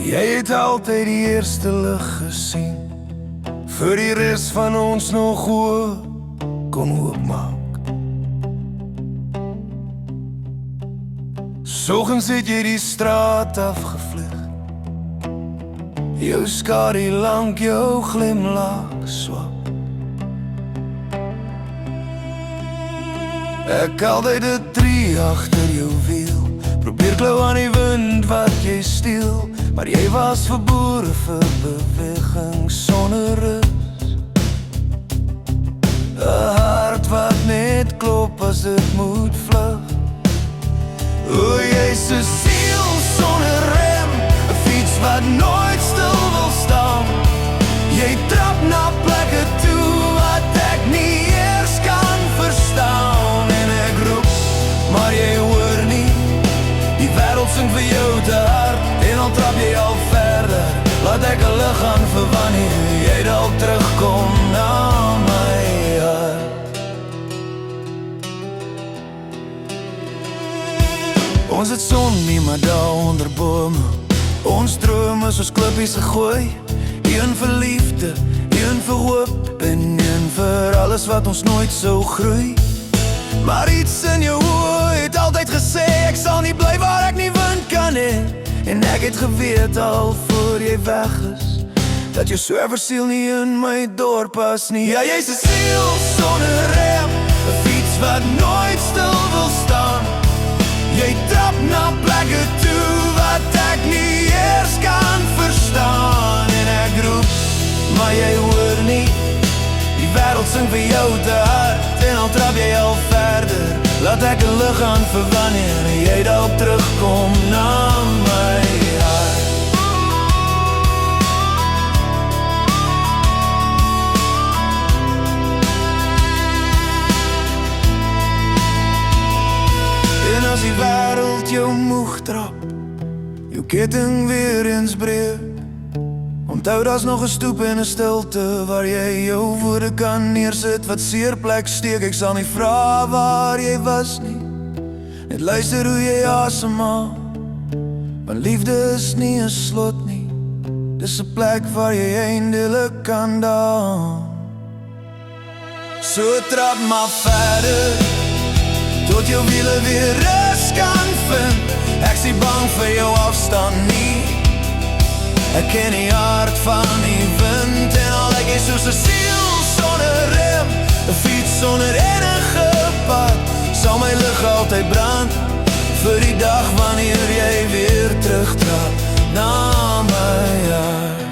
Jy het altyd die eerste lig gesien, vir die res van ons nog oop kon oopmaak. Soggens het jy die straat afgevlug, jou skadu lank jou glimlach swak. Ek altyd 'n tree agter jou wiel, probeer klou aan die wind wat jy steel, maar jy was verbore vir beweging sonder rus. 'n hart wat net klop as dit moet vlug. O, jy's 'n siel sonder rem, 'n fiets wat nooit stil wil staan. Jy trap na plekke toe wat ek nie eers kan verstaan. En ek roep, maar jy hoor nie, die wêreld sing vir jou te hard. En al trap jy al verder, laat ek 'n lig aan vir wanneer jy dalk terugkom na my hart. Ons het son nie, maar daar onder bome, ons drome soos klippies gegooi. Een vir liefde, een vir hoop, en een vir alles wat ons nooit sou groei. Maar iets in jou oë het altyd gesê, ek sal nie bly waar ek nie wind kan hê. En ek het geweet al voor jy weg is, dat jou swerversiel nie in my dorp pas nie. Ja, jy's 'n siel sonder rem, 'n fiets wat nooit stil wil staan. Jy trap na plekke toe wat ek nie eers kan verstaan. En ek roep, maar jy hoor nie, die wêreld sing vir jou te hard. En al trap jy al verder, laat ek 'n lig aan vir wanneer jy dalk terugkom na my hart. En as die wêreld jou moeg trap, jou ketting weer eens breek, onthou daar's nog 'n stoep en 'n stilte waar jy jou woorde kan neersit wat seerplek steek. Ek sal nie vra waar jy was nie, net luister hoe jy asemhaal. Want liefde is nie 'n slot nie, dis 'n plek waar jy eindelik kan daal. So trap maar verder, tot jou wiele weer rus kan vind. Ek sien bang vir jou afstand nie, ek ken die hart van die wind. En al ek is soos 'n siel sonder rem, 'n fiets sonder enige pad, sal my lig altyd brand vir die dag wanneer jy weer terugtrap na my hart.